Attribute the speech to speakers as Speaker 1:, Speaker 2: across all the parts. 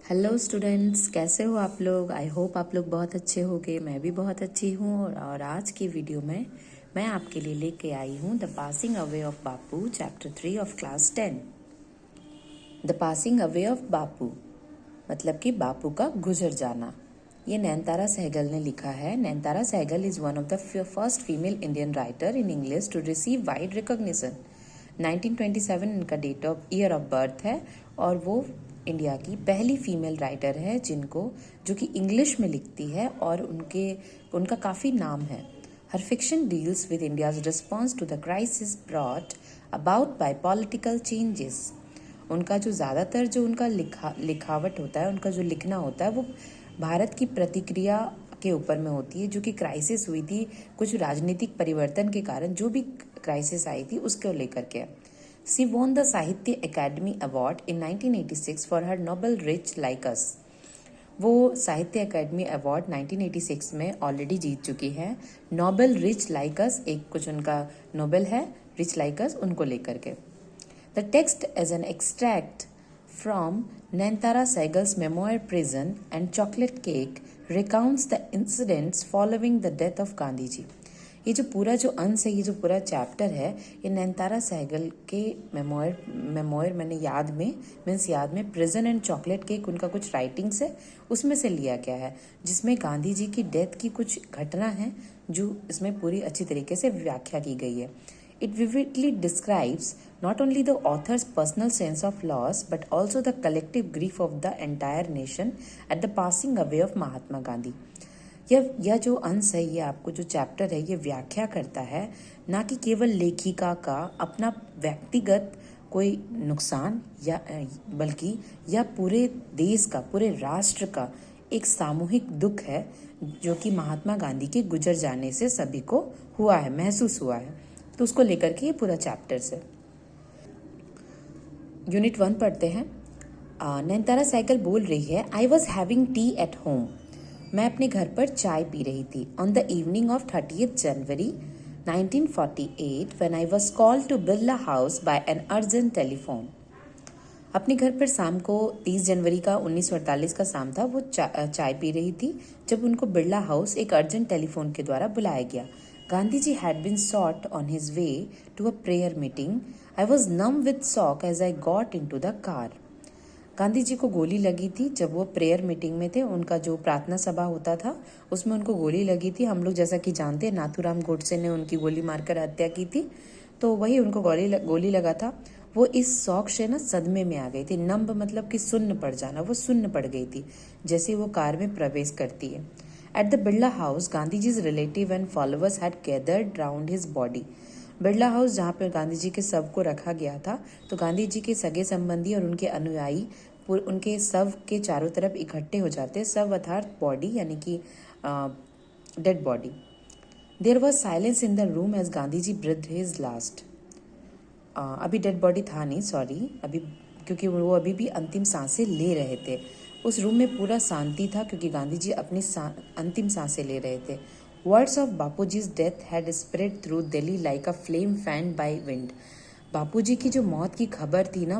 Speaker 1: Hello students, कैसे हो आप लोग। आई होप आप लोग बहुत अच्छे होंगे। मैं भी बहुत अच्छी हूँ। और आज की वीडियो में मैं आपके लिए लेके आई हूँ the passing away of Bapu chapter 3 of class 10। The passing away of Bapu मतलब कि बापू का गुजर जाना। ये नैनतारा सहगल ने लिखा है। Nayantara Sahgal is one of the first female Indian writer in English to receive wide recognition. 1927 इनका date of year of birth है और वो इंडिया की पहली फीमेल राइटर है जो कि इंग्लिश में लिखती है और उनका काफ़ी नाम है। हर fiction deals with India's response to the crisis brought about by political changes. उनका जो ज़्यादातर जो उनका लिखावट होता है, उनका जो लिखना होता है, वो भारत की प्रतिक्रिया के ऊपर में होती है, जो कि क्राइसिस हुई थी कुछ राजनीतिक परिवर्तन के कारण। जो भी क्राइसिस आई थी उसको लेकर के। सी वॉन द साहित्य academy award in 1986 for her Nobel rich like us. वो साहित्य अकेडमी अवार्ड 1986 में ऑलरेडी जीत चुकी है। नोबेल रिच लाइक अस एक कुछ उनका नोबेल है, रिच लाइक अस उनको लेकर के। The text is an extract from Naintara Sehgal's memoir Prison and Chocolate Cake recounts the incidents following the death of Gandhi ji. ये जो पूरा जो अंश है, ये जो पूरा चैप्टर है, ये नैनतारा सहगल के मेमोयर मैंने याद में प्रिजन एंड चॉकलेट केक उनका कुछ राइटिंग्स है, उसमें से लिया गया है, जिसमें गांधी जी की डेथ की कुछ घटना है जो इसमें पूरी अच्छी तरीके से व्याख्या की गई है। It vividly describes not only the author's personal sense of loss but also the collective grief of the entire nation at the passing away of Mahatma Gandhi. यह जो अंश है, ये आपको जो चैप्टर है, ये व्याख्या करता है ना कि केवल लेखिका का अपना व्यक्तिगत कोई नुकसान या बल्कि यह पूरे देश का, पूरे राष्ट्र का एक सामूहिक दुख है जो कि महात्मा गांधी के गुजर जाने से सभी को हुआ है, महसूस हुआ है। तो उसको लेकर के ये पूरा चैप्टर से यूनिट 1 पढ़ते हैं। नैनतारा सहगल बोल रही है, I was having tea at home. मैं अपने घर पर चाय पी रही थी। On the evening of 30th January 1948 when I was called to Birla house by an urgent telephone. अपने घर पर शाम को 30 जनवरी का 1948 का शाम था। वो चाय पी रही थी जब उनको बिरला हाउस एक अर्जेंट टेलीफोन के द्वारा बुलाया गया। Gandhiji had been sought on his way to a prayer meeting. I was numb with shock as I got into the car. Gandhi ji को गोली लगी थी जब वो प्रेयर मीटिंग में थे। उनका जो प्रार्थना सभा होता था उसमें उनको गोली लगी थी। हम लोग जैसा कि जानते हैं, नाथूराम गोडसे ने उनकी गोली मारकर हत्या की थी, तो वही उनको गोली लगा था। वो इस शौक से ना सदमे में आ गई थी। नम्ब मतलब कि सुन्न पड़ जाना, वो सुन्न पड़ गई थी जैसे वो कार में प्रवेश करती है। At the Birla House, Gandhiji's relative and followers had gathered round his body. Birla house जहाँ पर गांधी जी के शव को रखा गया था, तो गांधी जी के सगे संबंधी और उनके अनुयायी उनके शव के चारों तरफ इकट्ठे हो जाते। शव अर्थात बॉडी, यानी कि dead body. There was silence in the room as Gandhi ji breathed his last. अभी डेड बॉडी था नहीं, सॉरी, अभी क्योंकि वो अभी भी अंतिम सांसें ले रहे थे। उस रूम में पूरा शांति था क्योंकि गांधी जी अपनी अंतिम सांसें ले रहे थे। Words of Bapuji's death had spread through Delhi like a flame fanned by wind. Bapuji की जो मौत की खबर थी ना,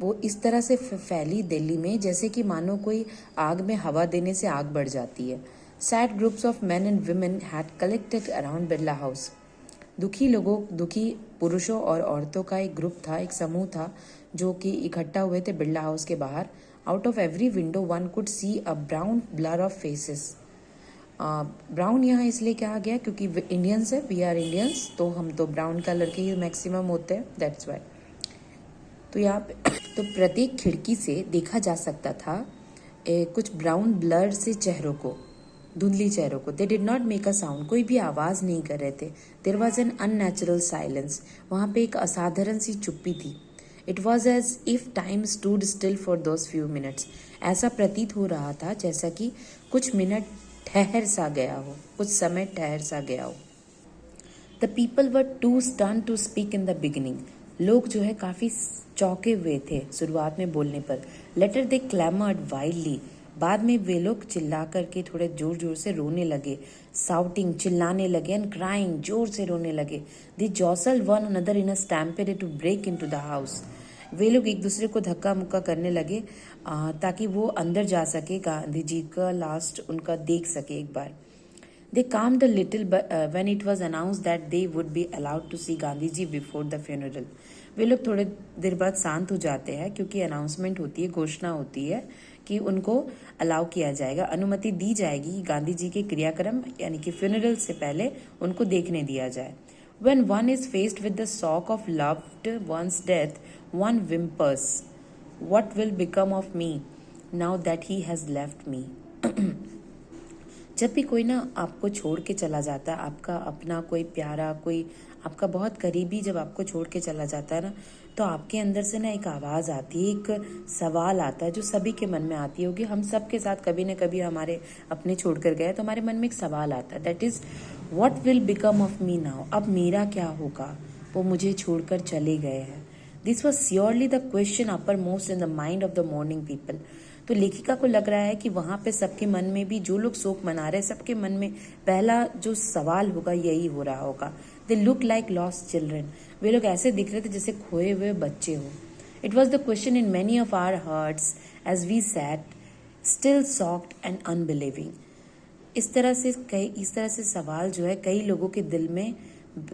Speaker 1: वो इस तरह से फैली दिल्ली में जैसे कि मानो कोई आग में हवा देने से आग बढ़ जाती है। Sad groups of man and women had collected around Birla house. दुखी पुरुषों और औरतों का एक ग्रुप था, एक समूह था जो कि इकट्ठा हुए थे बिरला हाउस के बाहर। Out of every window one could see a brown blur of faces. Brown यहाँ इसलिए कहा गया क्योंकि इंडियंस है, वी आर इंडियंस, तो हम तो ब्राउन कलर के ही मैक्सिमम होते हैं, दैट्स वाई। तो यहाँ पे तो प्रत्येक खिड़की से देखा जा सकता था कुछ ब्राउन ब्लर से चेहरों को, धुंधली चेहरों को। They did not make a sound, कोई भी आवाज़ नहीं कर रहे थे। There was an unnatural silence, वहाँ पे एक असाधारण सी चुप्पी थी। It was as if time stood still for those few minutes. ऐसा प्रतीत हो रहा था जैसा कि कुछ मिनट ठहर सा गया हो, कुछ समय ठहर सा गया हो। The people were too stunned to speak in the beginning. लोग जो है काफ़ी चौंके हुए थे शुरुआत में बोलने पर। लेटर दे क्लैमर्ड वाइल्डली, बाद में वे लोग चिल्ला करके थोड़े जोर जोर से रोने लगे। साउटिंग, चिल्लाने लगे, एंड क्राइंग, जोर से रोने लगे। They jostled one another in a stampede to break into the house. वे लोग एक दूसरे को धक्का मुक्का करने लगे ताकि वो अंदर जा सके, गांधी जी का लास्ट उनका देख सके एक बार। They calmed a little when it was announced that they would be allowed to see Gandhi ji before the funeral. वे लोग थोड़े देर बाद शांत हो जाते हैं क्योंकि अनाउंसमेंट होती है, घोषणा होती है कि उनको अलाउ किया जाएगा, अनुमति दी जाएगी गांधी जी के क्रियाक्रम यानी कि फ्यूनरल से पहले उनको देखने दिया जाए। When one is faced with the shock of loved one's death, one whimpers, "What will become of me now that he has left me?" जब भी कोई ना आपको छोड़ के चला जाता है, आपका अपना कोई प्यारा, कोई आपका बहुत करीबी जब आपको छोड़ के चला जाता है ना, तो आपके अंदर से ना एक आवाज़ आती है, एक सवाल आता है जो सभी के मन में आती होगी। हम सब के साथ कभी न कभी हमारे अपने छोड़ कर गए तो हमारे मन में एक सवाल आता है, that is what will become of me now. अब मेरा क्या होगा, वो मुझे छोड़कर चले गए हैं। This was surely the question upper most in the mind of the morning people. तो लेखिका को लग रहा है कि वहाँ पे सबके मन में भी, जो लोग शोक मना रहे हैं, सबके मन में पहला जो सवाल होगा यही हो रहा होगा। They look like lost children. वे लोग ऐसे दिख रहे थे जैसे खोए हुए बच्चे हो। It was the question in many of our hearts as we sat still shocked and unbelieving. इस तरह से सवाल जो है कई लोगों के दिल में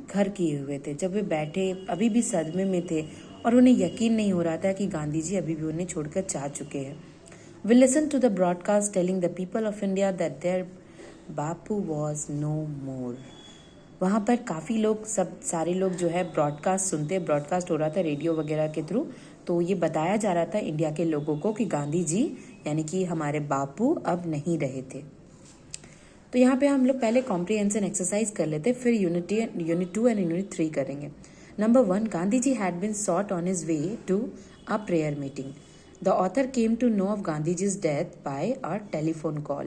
Speaker 1: घर किए हुए थे जब वे बैठे अभी भी सदमे में थे और उन्हें यकीन नहीं हो रहा था कि गांधी जी अभी भी उन्हें छोड़कर जा चुके हैं। We listened to the broadcast telling the people of India that their Bapu was no more. वहाँ पर काफ़ी लोग, सारे लोग जो है ब्रॉडकास्ट सुनते, ब्रॉडकास्ट हो रहा था रेडियो वगैरह के थ्रू, तो ये बताया जा रहा था इंडिया के लोगों को कि गांधी जी यानी कि हमारे बापू अब नहीं रहे थे। तो यहाँ पे हम लोग पहले कॉम्प्रिहेंशन एक्सरसाइज कर लेते, फिर यूनिट 2 एंड यूनिट 3 करेंगे। Number 1, Gandhi ji had been shot on his way to a prayer meeting. The author came to know of Gandhiji's death by a telephone call.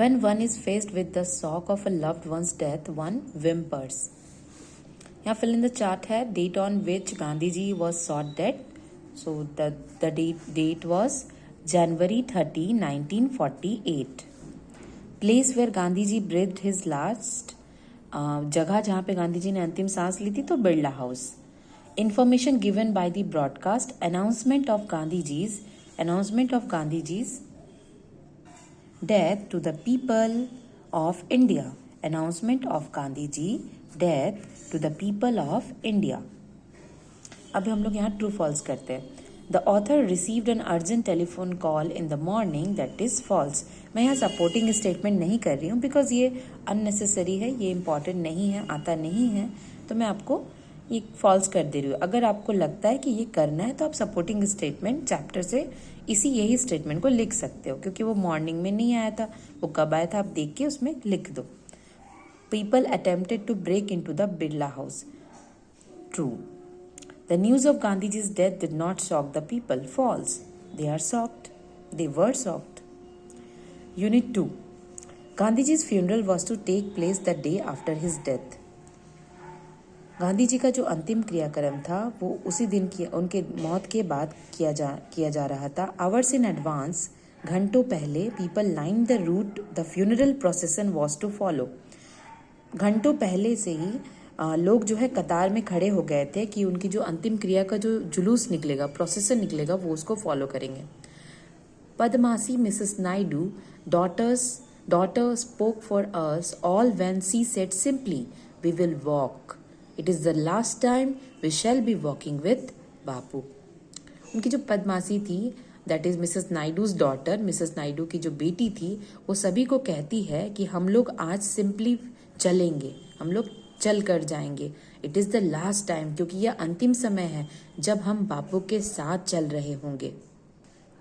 Speaker 1: When one is faced with the shock of a loved one's death, one whimpers. यहाँ fill in the chart है date on which Gandhiji was shot dead. So the date was January 30, 1948. Place where Gandhiji breathed his last. जगह जहाँ पे गांधी जी ने अंतिम सांस ली थी तो Birla house. Information given by the broadcast. Announcement of Gandhiji's death to the people of India. Announcement of Gandhiji death to the people of India. अब हम लोग यहाँ true false करते हैं. The author received an urgent telephone call in the morning. That is false. मैं यहाँ supporting statement नहीं कर रही हूँ because ये unnecessary है, ये important नहीं है, आता नहीं है, तो मैं आपको ये फॉल्स कर दे रही हूँ। अगर आपको लगता है कि ये करना है तो आप सपोर्टिंग स्टेटमेंट चैप्टर से यही स्टेटमेंट को लिख सकते हो, क्योंकि वो मॉर्निंग में नहीं आया था, वो कब आया था आप देख के उसमें लिख दो। People attempted to break into the Birla house. True. The news of Gandhiji's death did not shock the people. False. They are shocked. They were shocked. Unit 2. Gandhiji's funeral was to take place the day after his death. Gandhi ji का जो अंतिम क्रियाक्रम था वो उसी दिन उनके मौत के बाद किया जा रहा था. आवर्स इन एडवांस, घंटों पहले, people lined the route the funeral procession was to follow. घंटों पहले से ही लोग जो है कतार में खड़े हो गए थे कि उनकी जो अंतिम क्रिया का जो जुलूस निकलेगा, प्रोसेसन निकलेगा, वो उसको फॉलो करेंगे. Padmasi Mrs Naidu daughter spoke for us all when she said simply, "We will walk. It is the last time we shall be walking with Bapu." उनकी जो पद्मासी थी, that is Mrs Naidu's daughter, Mrs Naidu की जो बेटी थी, वो सभी को कहती है कि हम लोग आज सिंपली चलेंगे, हम लोग चल कर जाएंगे. It is the last time, क्योंकि यह अंतिम समय है जब हम बापू के साथ चल रहे होंगे.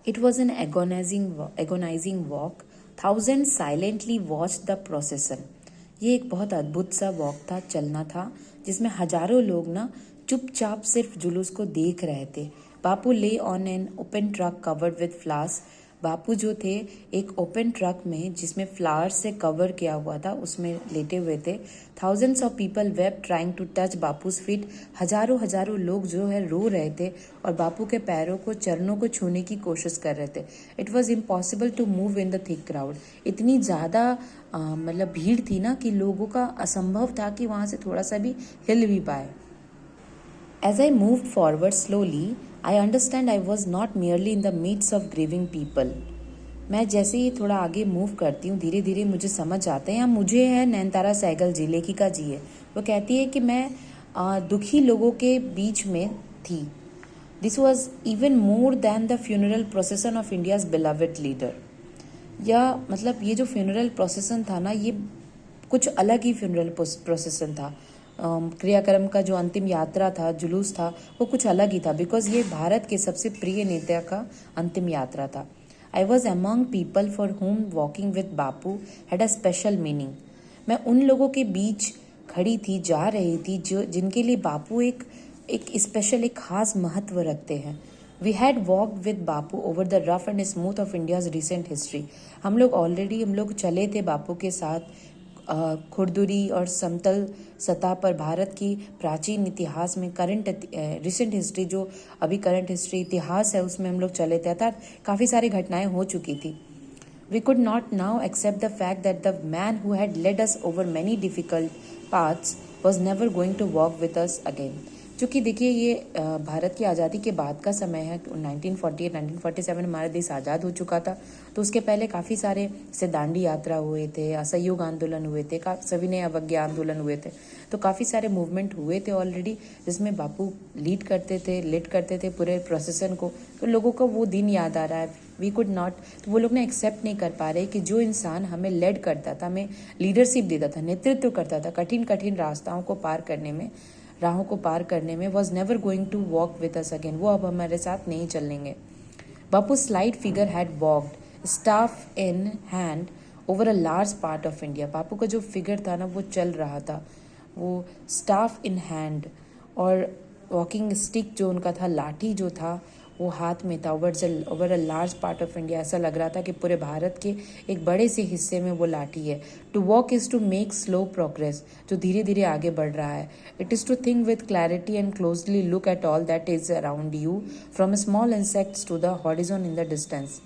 Speaker 1: It was an agonising walk. Thousand silently watch the प्रोसेसन. ये एक बहुत अद्भुत सा वॉक था, चलना था, जिसमें हजारों लोग ना चुपचाप सिर्फ जुलूस को देख रहे थे. Bapu lay on an open truck covered with flowers. Bapu जो थे एक ओपन ट्रक में जिसमें फ्लावर्स से कवर किया हुआ था, उसमें लेटे हुए थे. Thousands of people were trying to touch Bapu's feet. हजारों लोग जो है रो रहे थे और बापू के पैरों को, चरणों को छूने की कोशिश कर रहे थे. It was impossible to move in the thick crowd. इतनी ज़्यादा मतलब भीड़ थी ना कि लोगों का असंभव था कि वहाँ से थोड़ा सा भी हिल भी पाए. As I moved forward slowly, I understand I was not merely in the midst of grieving people. मैं जैसे ही थोड़ा आगे मूव करती हूँ धीरे धीरे मुझे समझ आता है, या मुझे है नैनतारा सहगल जी, लेखिका जी है, वो कहती है कि मैं दुखी लोगों के बीच में थी। This was even more than the funeral प्रोसेसन of India's beloved leader. या मतलब ये जो फ्यूनरल प्रोसेसन था ना, ये कुछ अलग ही फ्यूनरल प्रोसेसन था। क्रियाक्रम का जो अंतिम यात्रा था, जुलूस था, वो कुछ अलग ही था, बिकॉज ये भारत के सबसे प्रिय नेता का अंतिम यात्रा था। I was among people for home walking with Bapu had a special meaning. मैं उन लोगों के बीच खड़ी थी, जा रही थी, जो जिनके लिए बापू एक स्पेशल, एक खास महत्व रखते हैं। We had walked with Bapu over the rough and smooth of India's recent history. हम लोग चले थे बापू के साथ खुरदुरी और समतल सतह पर भारत की प्राचीन इतिहास में रिसेंट हिस्ट्री, जो अभी करंट हिस्ट्री इतिहास है, उसमें हम लोग चले थे, अर्थात काफ़ी सारी घटनाएं हो चुकी थी। We could not now accept the fact that the man who had led us over many difficult paths was never going to walk with us again. क्योंकि देखिए ये भारत की आज़ादी के बाद का समय है। 1947 हमारा देश आज़ाद हो चुका था, तो उसके पहले काफ़ी सारे से दांडी यात्रा हुए थे, असहयोग आंदोलन हुए थे, सविनय अवज्ञा आंदोलन हुए थे, तो काफ़ी सारे मूवमेंट हुए थे ऑलरेडी, जिसमें बापू लीड करते थे पूरे प्रोसेसन को। तो लोगों को वो दिन याद आ रहा है। वी कुड नॉट, तो वो लोग ना एक्सेप्ट नहीं कर पा रहे कि जो इंसान हमें लेड करता था, हमें लीडरशिप देता था, नेतृत्व करता था कठिन राहों को पार करने में was never going to walk with us again, वो अब हमारे साथ नहीं चलेंगे। Bapu slight figure had walked staff in hand over a large part of India. Bapu का जो फिगर था ना, वो चल रहा था, वो स्टाफ इन हैंड, और वॉकिंग स्टिक जो उनका था, लाठी जो था, वो हाथ में था, over a large part of India. ऐसा लग रहा था कि पूरे भारत के एक बड़े से हिस्से में वो लाठी है। To walk is to make slow progress, जो धीरे धीरे आगे बढ़ रहा है। It is to think with clarity and closely look at all that is around you from small insects to the horizon in the distance.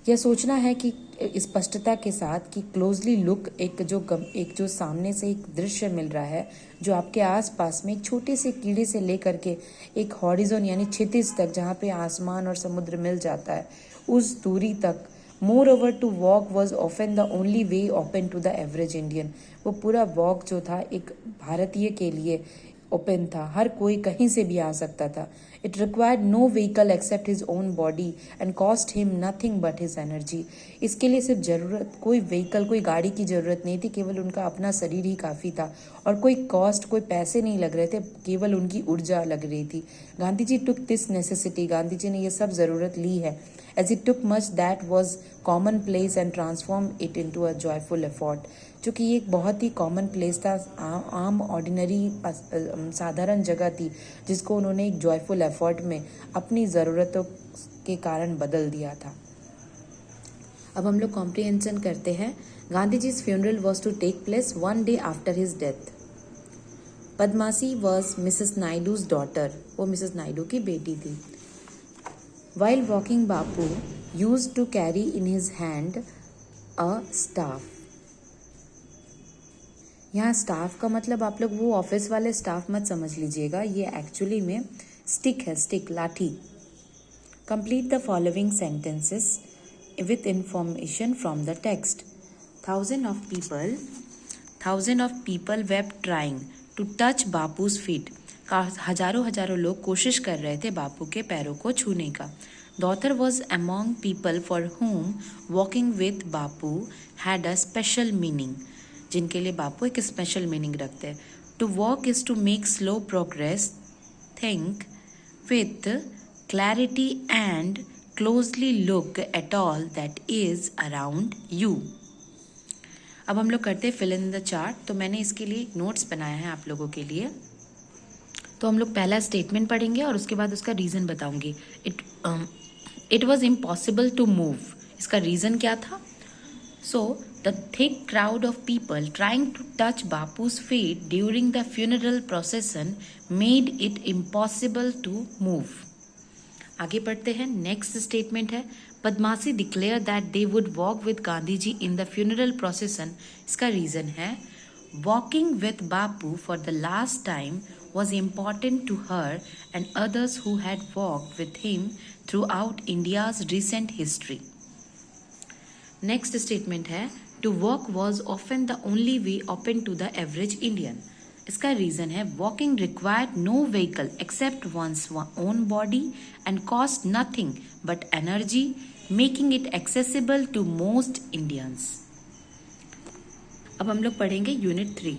Speaker 1: यह सोचना है कि स्पष्टता के साथ कि क्लोजली लुक, एक जो सामने से एक दृश्य मिल रहा है, जो आपके आसपास में एक छोटे से कीड़े से लेकर के एक हॉरिजॉन यानी क्षितिज तक, जहाँ पे आसमान और समुद्र मिल जाता है, उस दूरी तक। Moreover to walk was often the only way open to the average Indian. वो पूरा वॉक जो था एक भारतीय के लिए ओपन था, हर कोई कहीं से भी आ सकता था। It required no vehicle except his own body and cost him nothing but his energy. इसके लिए सिर्फ कोई व्हीकल, कोई गाड़ी की ज़रूरत नहीं थी, केवल उनका अपना शरीर ही काफ़ी था, और कोई कोई पैसे नहीं लग रहे थे, केवल उनकी ऊर्जा लग रही थी। Gandhi ji took this necessity, Gandhi ji ने ये सब ज़रूरत ली है, as it took much that was commonplace and transform it into a joyful effort. चूँकि ये एक बहुत ही कॉमन प्लेस था, आम ऑर्डिनरी साधारण जगह थी, जिसको उन्होंने एक जॉयफुल एफर्ट में अपनी ज़रूरतों के कारण बदल दिया था। अब हम लोग कॉम्प्रिहेंशन करते हैं। Gandhi ji's funeral was to take place one day after his death. Padmasi was Mrs Naidu's daughter, वो मिसेस नायडू की बेटी थी। While walking, Bapu used to carry in his hand a staff. यहाँ स्टाफ का मतलब आप लोग वो ऑफिस वाले स्टाफ मत समझ लीजिएगा, ये एक्चुअली में स्टिक है, स्टिक, लाठी। Complete the following sentences with information from the text. Thousands of people were trying to touch बापू's feet. हजारों लोग कोशिश कर रहे थे बापू के पैरों को छूने का। The author was among people for whom walking with Bapu had a special meaning. जिनके लिए बापू एक स्पेशल मीनिंग रखते हैं। To walk is to make slow progress. Think with clarity and closely look at all that is around you. अब हम लोग करते हैं fill in the chart। तो मैंने इसके लिए एक नोट्स बनाया है आप लोगों के लिए। तो हम लोग पहला स्टेटमेंट पढ़ेंगे और उसके बाद उसका रीज़न बताऊंगी। It was impossible to move, इसका रीज़न क्या था? So the thick crowd of people trying to touch Bapu's feet during the funeral procession made it impossible to move. आगे बढ़ते हैं। नेक्स्ट स्टेटमेंट है Padmasi declare that they would walk with Gandhi ji in the funeral procession. इसका reason है walking with Bapu for the last time was important to her and others who had walked with him throughout India's recent history. Next statement है, to walk was often the only way open to the average Indian. इसका reason है, walking required no vehicle except one's own body and cost nothing but energy, making it accessible to most Indians. अब हम लोग पढ़ेंगे unit 3.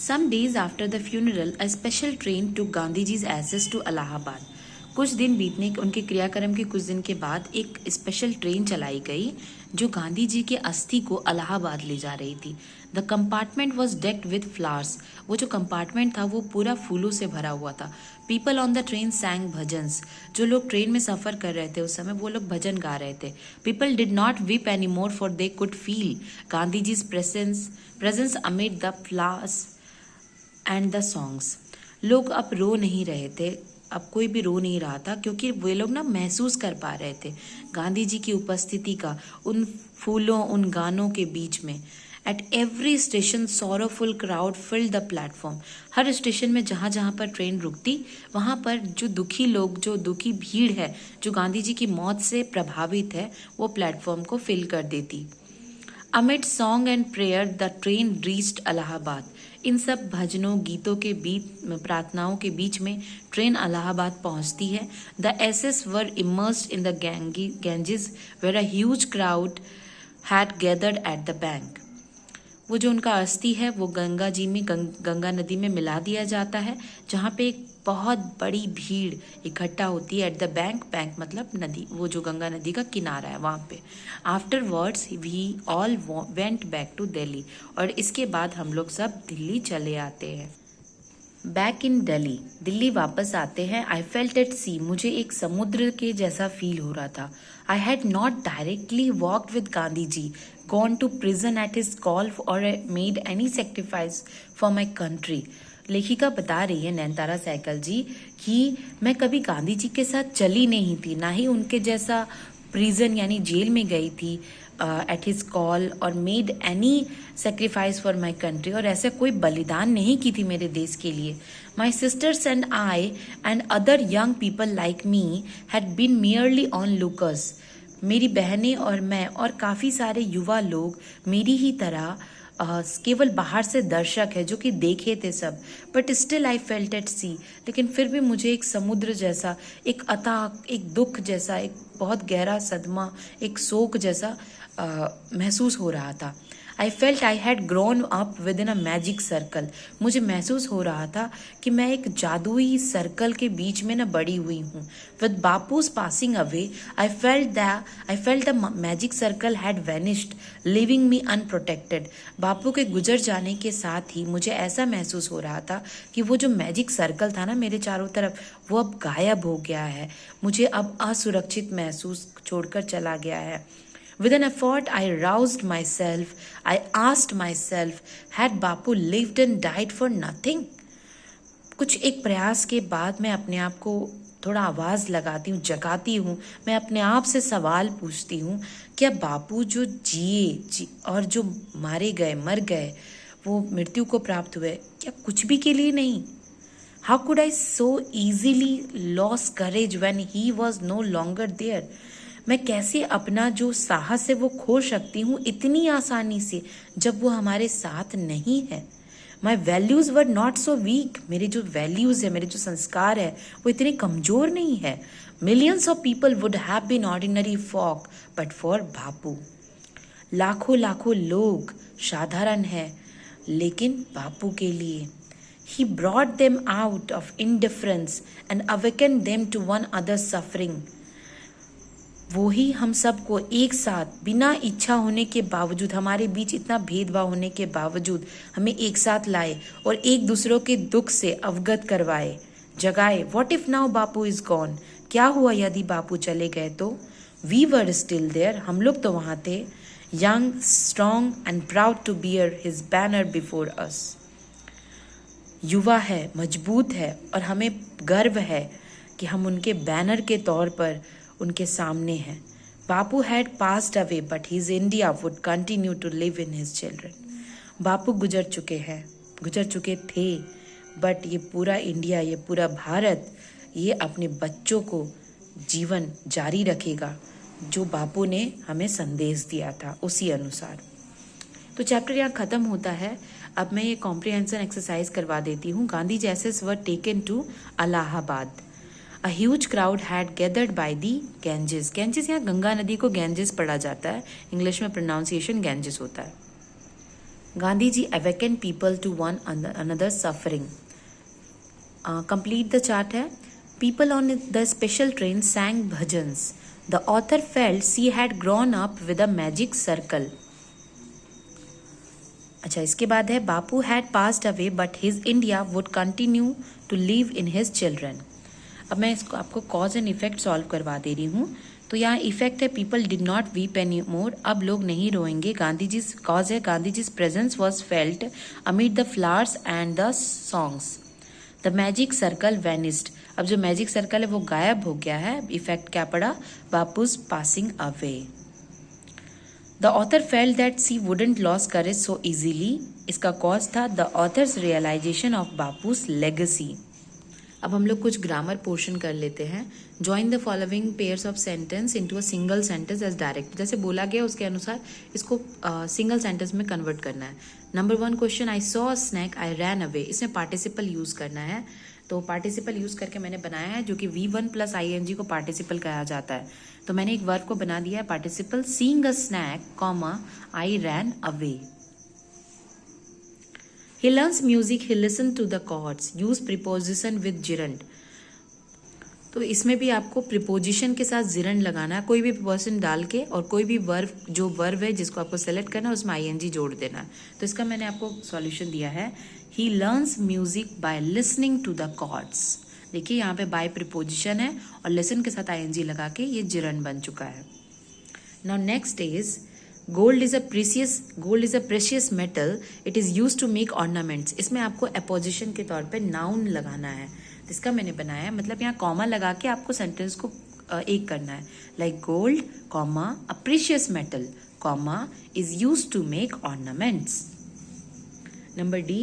Speaker 1: Some days after the funeral, a special train took Gandhiji's ashes to Allahabad. कुछ दिन बीतने उनके क्रियाक्रम के कुछ दिन के बाद एक स्पेशल ट्रेन चलाई गई जो गांधी जी के अस्थि को इलाहाबाद ले जा रही थी. The compartment was decked with flowers. वो जो कंपार्टमेंट था वो पूरा फूलों से भरा हुआ था. People on the train सैंग bhajans. जो लोग ट्रेन में सफर कर रहे थे उस समय वो लोग भजन गा रहे थे. People did not weep any more for they could feel Gandhi ji's presence amid the flowers and the songs. लोग अब रो नहीं रहे थे, अब कोई भी रो नहीं रहा था क्योंकि वे लोग ना महसूस कर पा रहे थे गांधी जी की उपस्थिति का उन फूलों उन गानों के बीच में. At every station sorrowful crowd filled the platform. Her station में जहाँ जहाँ पर ट्रेन रुकती वहाँ पर जो दुखी लोग, जो दुखी भीड़ है जो गांधी जी की मौत से प्रभावित है वो प्लेटफॉर्म को फिल कर देती. Amid song and prayer the train reached Allahabad. इन सब भजनों गीतों के बीच प्रार्थनाओं के बीच में ट्रेन इलाहाबाद पहुंचती है. The ashes were immersed in the Ganges where a huge crowd had gathered at the bank. वो जो उनका अस्थि है वो गंगा जी में गंगा नदी में मिला दिया जाता है जहाँ पे एक बहुत बड़ी भीड़ इकट्ठा होती है एट द बैंक. बैंक मतलब नदी, वो जो गंगा नदी का किनारा है वहाँ पे. Afterwards we all went back to Delhi. और इसके बाद हम लोग सब दिल्ली चले आते हैं. Back in Delhi. दिल्ली वापस आते हैं. I felt at sea. मुझे एक समुद्र के जैसा फील हो रहा था. I had not directly walked with Gandhi ji, gone to prison at his call और made any sacrifice for my country. लेखिका बता रही है नैनतारा सहगल जी कि मैं कभी गांधी जी के साथ चली नहीं थी, ना ही उनके जैसा प्रिजन यानी जेल में गई थी एट हिज कॉल और made any sacrifice for my country. और ऐसा कोई बलिदान नहीं की थी मेरे देश के लिए. My sisters and I and other young people like me had been merely on lookers. मेरी बहनें और मैं और काफ़ी सारे युवा लोग मेरी ही तरह केवल बाहर से दर्शक है जो कि देखे थे सब. But still I felt at sea. लेकिन फिर भी मुझे एक समुद्र जैसा, एक अथाह, एक दुख जैसा, एक बहुत गहरा सदमा, एक शोक जैसा महसूस हो रहा था. I felt I had grown up with in a magic circle. मुझे महसूस हो रहा था कि मैं एक जादुई सर्कल के बीच में न बड़ी हुई हूँ. With Bapu's passing away I felt the magic circle had vanished leaving me unprotected. Bapu के गुजर जाने के साथ ही मुझे ऐसा महसूस हो रहा था कि वो जो मैजिक सर्कल था ना मेरे चारों तरफ वो अब गायब हो गया है. मुझे अब असुरक्षित महसूस छोड़कर चला गया है. With an effort, I roused myself. I asked myself, had Bapu lived and died for nothing? कुछ एक प्रयास के बाद मैं अपने आप को थोड़ा आवाज़ लगाती हूँ, जगाती हूँ. मैं अपने आप से सवाल पूछती हूँ, क्या बापू जो जिए और जो मर गए, वो मृत्यु को प्राप्त हुए, क्या कुछ भी के लिए नहीं? How could I so easily lose courage when he was no longer there? मैं कैसे अपना जो साहस है वो खो सकती हूँ इतनी आसानी से जब वो हमारे साथ नहीं है. My values were not so weak. मेरे जो वैल्यूज़ है, मेरे जो संस्कार है वो इतने कमज़ोर नहीं है. Millions of people would have been ordinary folk but for Bapu. लाखों लाखों लोग साधारण है लेकिन बापू के लिए. He brought them out of indifference and awakened them to one another's suffering. वो ही हम सबको एक साथ बिना इच्छा होने के बावजूद, हमारे बीच इतना भेदभाव होने के बावजूद हमें एक साथ लाए और एक दूसरों के दुख से अवगत करवाए, जगाए. What if now Bapu is gone? क्या हुआ यदि बापू चले गए तो? We were still there. हम लोग तो वहाँ थे. Young, strong and proud to bear his banner before us. युवा है, मजबूत है और हमें गर्व है कि हम उनके बैनर के तौर पर उनके सामने हैं. Bapu had passed away but his India would continue to live in his children. Bapu गुजर चुके थे बट ये पूरा इंडिया, ये पूरा भारत, ये अपने बच्चों को जीवन जारी रखेगा जो बापू ने हमें संदेश दिया था उसी अनुसार। तो चैप्टर यहाँ ख़त्म होता है। अब मैं ये कॉम्प्रिहेंशन एक्सरसाइज करवा देती हूँ। Gandhi ashes were taken to Allahabad. A huge crowd had gathered by the Ganges. Ganges यहाँ गंगा नदी को गैंजेस पढ़ा जाता है, इंग्लिश में प्रोनाउंसिएशन गैंजेस होता है। Gandhi ji awaken people to one another suffering. Complete the chart है। People on the special train sang bhajans. The author felt she had grown up with a magic circle. अच्छा, इसके बाद है Bapu had passed away but his India would continue to live in his children. अब मैं इसको आपको cause and effect solve करवा दे रही हूँ। तो यहाँ इफेक्ट है people did not weep any more, अब लोग नहीं रोएंगे। गांधी जी कॉज है Gandhi ji presence was felt amid the flowers and the songs. The magic circle vanished, अब जो मैजिक सर्कल है वो गायब हो गया है। इफेक्ट क्या पड़ा? Bapu's passing away. The author felt that she wouldn't lose courage so easily, इसका कॉज था the author's realisation of Bapu's legacy. अब हम लोग कुछ ग्रामर पोर्शन कर लेते हैं। Join the following pairs of sentence into a single sentence as direct, जैसे बोला गया उसके अनुसार इसको सिंगल सेंटेंस में कन्वर्ट करना है। Number 1 question, I saw a snake I ran away, इसमें पार्टिसिपल यूज करना है। तो पार्टिसिपल यूज करके मैंने बनाया है, जो कि V1 प्लस ING को पार्टिसिपल कहा जाता है। तो मैंने एक वर्ब को बना दिया है participle, seeing a snake comma I ran away. He learns music, he listens to the chords. Use preposition with gerund. तो इसमें भी आपको प्रिपोजिशन के साथ जिरंड लगाना है, कोई भी प्रिपोजिशन डाल के, और कोई भी वर्ब, जो वर्ब है जिसको आपको सेलेक्ट करना है उसमें ING जोड़ देना है। तो इसका मैंने आपको सॉल्यूशन दिया है। He learns music by listening to the chords. देखिए यहाँ पे बाय प्रिपोजिशन है और लिसन के साथ ING लगा के ये जिरंड बन चुका है। Now next is gold is a precious metal, it is use to make ornaments. इसमें आपको अपोजिशन के तौर पे नाउन लगाना है, तो इसका मैंने बनाया है, मतलब यहाँ कॉमा लगा के आपको सेंटेंस को एक करना है। Like gold comma a precious metal comma is use to make ornaments. Number D,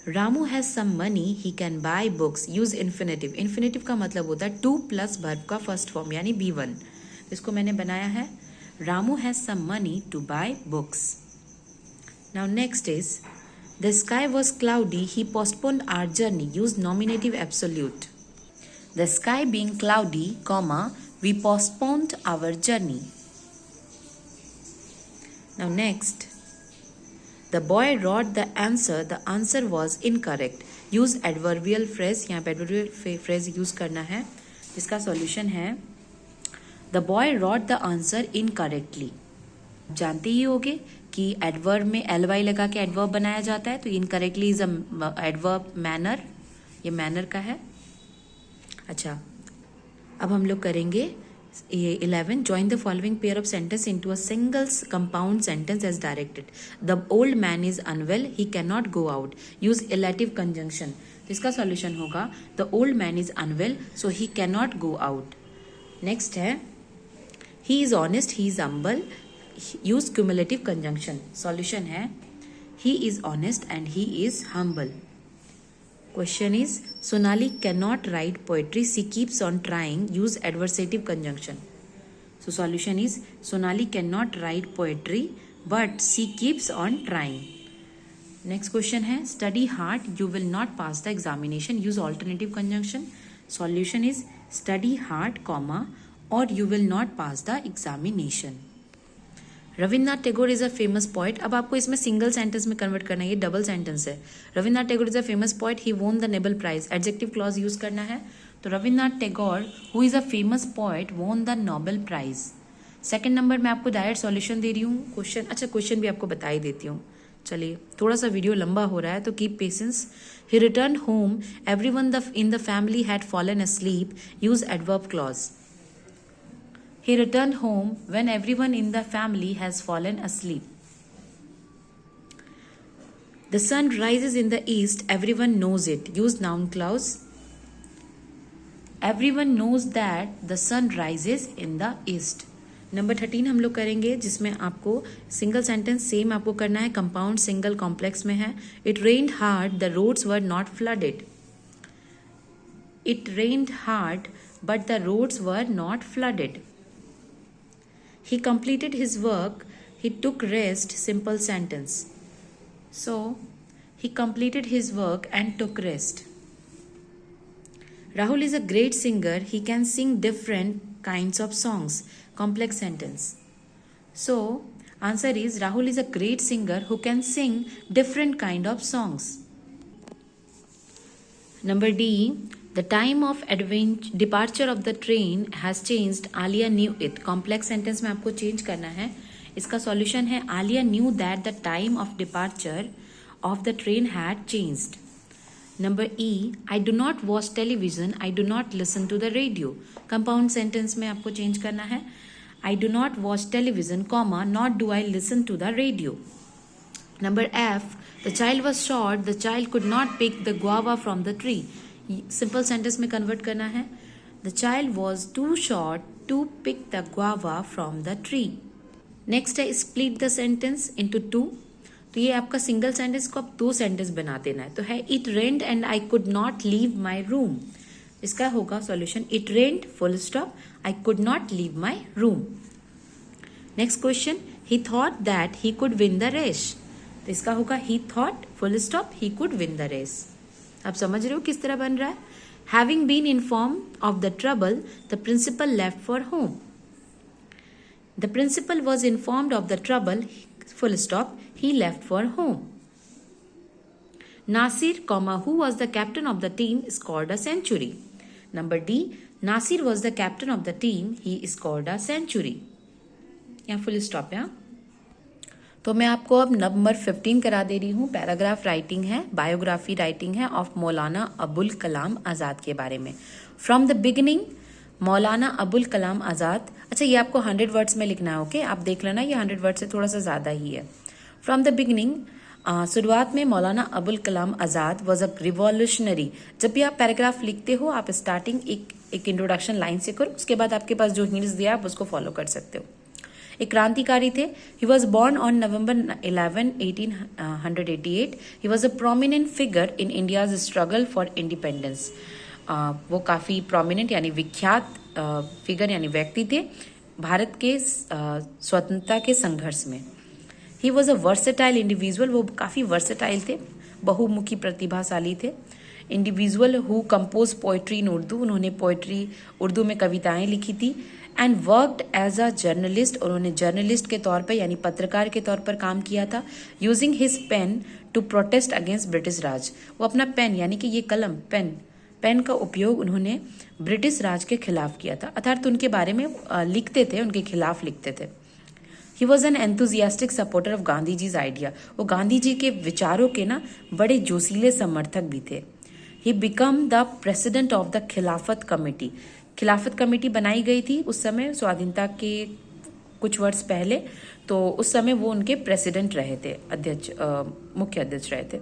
Speaker 1: Ramu has some money he can buy books. Use infinitive. Infinitive का मतलब होता है टू प्लस वर्ब का फर्स्ट फॉर्म यानी B1। इसको मैंने बनाया है Ramu has some money to buy books. Now next is, the sky was cloudy, he postponed our journey. Use nominative absolute. The sky being cloudy, comma, we postponed our journey. Now next, the boy wrote the answer was incorrect. Use adverbial phrase, यहाँ पे adverbial phrase use करना है। इसका solution है The boy wrote the answer incorrectly. जानते ही होगे कि adverb में ly लगा के एडवर्ब बनाया जाता है, तो incorrectly is a adverb manner, ये मैनर का है। अच्छा, अब हम लोग करेंगे ये 11, join the following pair of sentence into a single compound sentence as directed. The old man is unwell, he can not go out. Use illative conjunction. तो इसका सॉल्यूशन होगा the old man is unwell so he can not go out. Next है he is honest, he is humble. Use cumulative conjunction. Solution है he is honest and he is humble. Question is, Sonali cannot write poetry, she keeps on trying. Use adversative conjunction. So solution is Sonali cannot write poetry but she keeps on trying. Next question है study hard, you will not pass the examination. Use alternative conjunction. Solution is study hard, comma, or you will not pass the examination. Rabindranath Tagore is a famous poet. अब आपको इसमें single sentence में convert करना है, ये double sentence है। Rabindranath Tagore is a famous poet, he won the Nobel prize. Adjective clause use करना है, तो Rabindranath Tagore who is a famous poet won the Nobel prize. Second number मैं आपको डायरेक्ट सॉल्यूशन दे रही हूँ। क्वेश्चन, अच्छा क्वेश्चन भी आपको बता ही देती हूँ। चलिए, थोड़ा सा वीडियो लंबा हो रहा है तो keep patience. He return home, everyone in the family had fallen asleep. Use adverb clause. He returned home when everyone in the family has fallen asleep. The sun rises in the east, everyone knows it. Use noun clause. Everyone knows that the sun rises in the east. Number 13 हम लोग करेंगे, जिसमें आपको single sentence same आपको करना है, compound single complex में है। It rained hard, the roads were not flooded. It rained hard but the roads were not flooded. He completed his work, he took rest, simple sentence. So he completed his work and took rest. Rahul is a great singer, he can sing different kinds of songs, complex sentence. So answer is Rahul is a great singer who can sing different kind of songs. Number D, the time of departure of the train has changed, Alia knew it. Complex sentence में आपको change करना है। इसका solution है Aliya knew that the time of departure of the train had changed. Number E, I do not watch television, I do not listen to the radio. Compound sentence में आपको change करना है, I do not watch television comma not do I listen to the radio. Number F, the child was short, the child could not pick the guava from the tree. Simple sentence में convert करना है, the child was too short to pick the guava from the tree. Next है split the sentence into two. तो ये आपका single sentence को आप दो सेंटेंस बना देना है। तो है it rained and I could not leave my room. इसका होगा solution, it rained full stop I could not leave my room. Next question, he thought that he could win the race. तो इसका होगा he thought full stop he could win the race. आप समझ रहे हो किस तरह बन रहा है। Having been inform of the trouble the principal left for home. The principal was informed of the trouble, full stop, he left for home. Nasir, who was the captain of the team, scored a century. Number D, Nasir was the captain of the team, he scored a century. यहाँ full stop है। तो मैं आपको अब number 15 करा दे रही हूँ। Paragraph writing है, बायोग्राफी राइटिंग है ऑफ मौलाना अबुल कलाम आज़ाद के बारे में। From the beginning, Maulana Abul Kalam Azad. अच्छा, ये आपको 100 वर्ड्स में लिखना है। ओके, आप देख लेना, ये 100 वर्ड से थोड़ा सा ज़्यादा ही है। फ्रॉम द बिगिनिंग, शुरुआत में Maulana Abul Kalam Azad was a revolutionary. जब भी आप पैराग्राफ लिखते हो, आप स्टार्टिंग एक इंट्रोडक्शन लाइन से करो, उसके बाद आपके पास जो हिंट्स दिया आप उसको फॉलो कर सकते हो। एक क्रांतिकारी थे। He was born on November 11, 1888। He was a prominent figure in India's struggle for independence. वो काफ़ी प्रोमिनेंट यानी विख्यात फिगर यानी व्यक्ति थे भारत के स्वतंत्रता के संघर्ष में। He was a versatile individual, वो काफ़ी वर्सेटाइल थे, बहुमुखी प्रतिभाशाली थे। Individual who compose poetry in Urdu, उन्होंने पोइट्री उर्दू में कविताएं लिखी थी। And worked as a journalist, उन्होंने जर्नलिस्ट के तौर पर यानी पत्रकार के तौर पर काम किया था। Using his pen to protest against British Raj, वो अपना पेन यानी कि ये कलम पेन का उपयोग उन्होंने ब्रिटिश राज के खिलाफ किया था, अर्थात उनके बारे में लिखते थे, उनके खिलाफ लिखते थे। He was an enthusiastic supporter of Gandhi ji's idea, वो गांधी जी के विचारों के ना बड़े जोशीले समर्थक भी थे। He become the president of the खिलाफत कमेटी, खिलाफत कमेटी बनाई गई थी उस समय स्वाधीनता के कुछ वर्ष पहले, तो उस समय वो उनके प्रेसिडेंट रहे थे, अध्यक्ष, मुख्य अध्यक्ष रहे थे।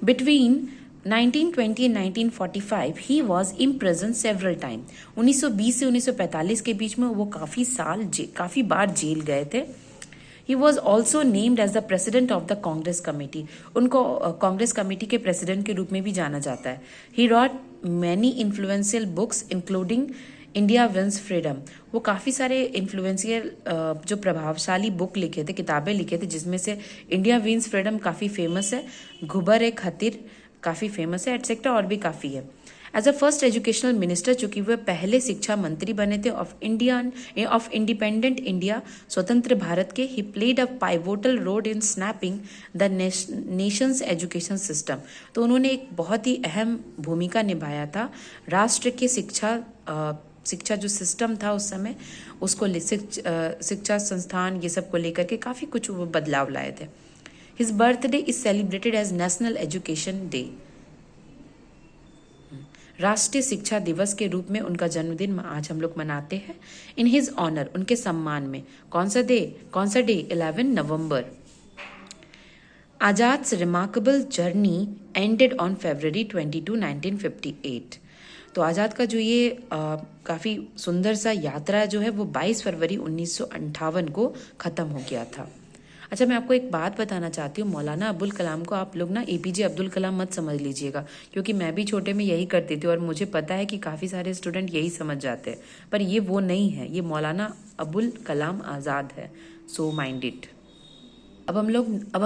Speaker 1: Between 1920 and 1945 he was imprisoned several time। 1920 से 1945 के बीच में वो काफ़ी बार जेल गए थे। He was also named as the president of the Congress committee। उनको कांग्रेस कमेटी के प्रेसिडेंट के रूप में भी जाना जाता है। He wrote many influential books including India wins freedom, वो काफ़ी सारे इन्फ्लुएंशियल जो प्रभावशाली बुक लिखे थे, किताबें लिखे थे, जिसमें से इंडिया विंस फ्रीडम काफ़ी फेमस है, घुबर एक खतिर काफ़ी फेमस है, एटसेट्रा और भी काफ़ी है। As a first educational minister, चूंकि वह पहले शिक्षा मंत्री बने थे ऑफ इंडिपेंडेंट इंडिया, स्वतंत्र भारत के, he played a pivotal role in shaping the nation's education system. तो उन्होंने एक बहुत ही अहम भूमिका निभाया था राष्ट्र के शिक्षा जो सिस्टम था उस समय, उसको शिक्षा संस्थान ये सब को लेकर के काफ़ी कुछ वो बदलाव लाए थे। His birthday is celebrated as national education day, राष्ट्रीय शिक्षा दिवस के रूप में उनका जन्मदिन आज हम लोग मनाते हैं। इन हिज ऑनर, उनके सम्मान में। कौन सा डे? 11 नवंबर। Azad's remarkable journey ended on February 22, 1958। तो आज़ाद का जो ये काफ़ी सुंदर सा यात्रा जो है वो 22 फरवरी 1958 को ख़त्म हो गया था। अच्छा, मैं आपको एक बात बताना चाहती हूँ, मौलाना अबुल कलाम को आप लोग ना APJ अब्दुल कलाम मत समझ लीजिएगा, क्योंकि मैं भी छोटे में यही करती थी और मुझे पता है कि काफ़ी सारे स्टूडेंट यही समझ जाते हैं, पर ये वो नहीं है, ये मौलाना अबुल कलाम आज़ाद है। So mind it. अब हम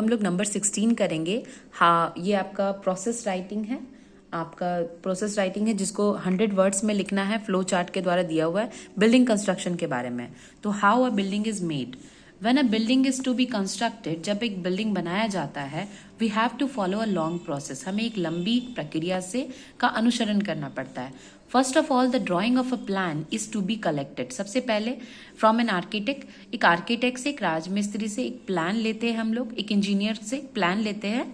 Speaker 1: लोग नंबर 16 करेंगे। हाँ, ये आपका प्रोसेस राइटिंग है, जिसको 100 वर्ड्स में लिखना है, फ्लो चार्ट के द्वारा दिया हुआ है बिल्डिंग कंस्ट्रक्शन के बारे में। तो how a building is made. When a building is to be constructed, जब एक बिल्डिंग बनाया जाता है, we have to follow a long process, हमें एक लंबी प्रक्रिया से का अनुसरण करना पड़ता है। First of all, the drawing of a plan is to be collected. सबसे पहले फ्रॉम एन आर्किटेक्ट, एक आर्किटेक्ट से, एक राजमिस्त्री से एक प्लान लेते हैं हम लोग, एक इंजीनियर से एक प्लान लेते हैं,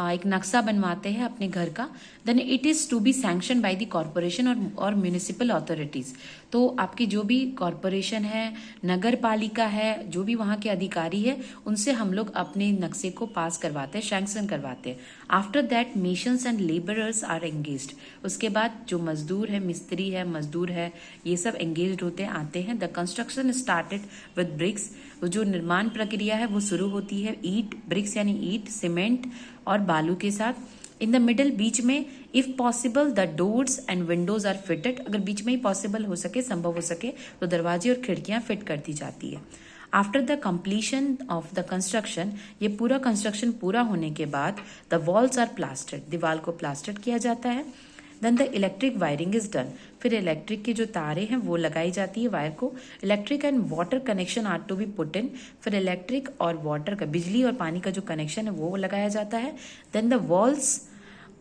Speaker 1: एक नक्शा बनवाते हैं अपने घर का। Then it is to be sanction by the corporation और म्यूनिसिपल अथॉरिटीज। तो आपकी जो भी कॉरपोरेशन है, नगर पालिका है, जो भी वहाँ के अधिकारी है, उनसे हम लोग अपने नक्शे को पास करवाते हैं, सैंक्शन करवाते हैं। After that masons and labourers are engaged. उसके बाद जो मजदूर है, मिस्त्री है, मजदूर है, ये सब एंगेज्ड होते हैं, आते हैं। The construction started with bricks. जो निर्माण प्रक्रिया है वो शुरू होती है ईट, ब्रिक्स यानी ईट, सीमेंट और बालू के साथ। इन द मिडल, बीच में, if possible the doors and windows are fitted. अगर बीच में ही पॉसिबल हो सके, संभव हो सके, तो दरवाजे और खिड़कियां फिट कर दी जाती है। After the completion of the construction, ये पूरा कंस्ट्रक्शन पूरा होने के बाद, द वॉल्स आर प्लास्टर्ड, दीवार को प्लास्टर्ड किया जाता है। Then the electric wiring is done, फिर इलेक्ट्रिक की जो तारें हैं वो लगाई जाती है वायर को। Electric and water connection are to be put in, फिर इलेक्ट्रिक और वाटर का, बिजली और पानी का जो कनेक्शन है वो लगाया जाता है। Then the walls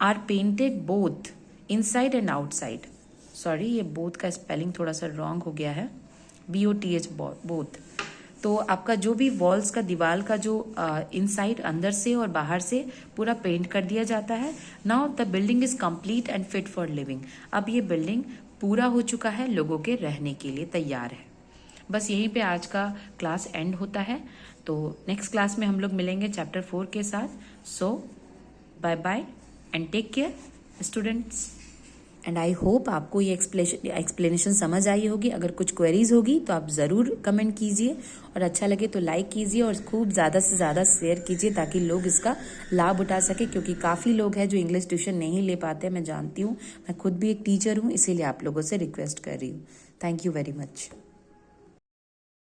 Speaker 1: are painted both inside and outside. Sorry, ये बोथ का स्पेलिंग थोड़ा सा रॉन्ग हो गया है, BOTH, बोथ। तो आपका जो भी वॉल्स का, दीवार का जो इनसाइड, अंदर से और बाहर से पूरा पेंट कर दिया जाता है। Now the building is complete and fit for living. अब ये बिल्डिंग पूरा हो चुका है, लोगों के रहने के लिए तैयार है। बस यहीं पे आज का क्लास एंड होता है। तो नेक्स्ट क्लास में हम लोग मिलेंगे चैप्टर 4 के साथ। So bye bye and take care students. And I hope आपको ये एक्सप्लेनेशन समझ आई होगी। अगर कुछ क्वेरीज होगी तो आप ज़रूर कमेंट कीजिए, और अच्छा लगे तो लाइक कीजिए और खूब ज़्यादा से ज़्यादा शेयर कीजिए, ताकि लोग इसका लाभ उठा सके, क्योंकि काफ़ी लोग हैं जो इंग्लिश ट्यूशन नहीं ले पाते। मैं जानती हूँ, मैं खुद भी एक टीचर हूँ, इसीलिए आप लोगों से रिक्वेस्ट कर रही हूँ। Thank you very much.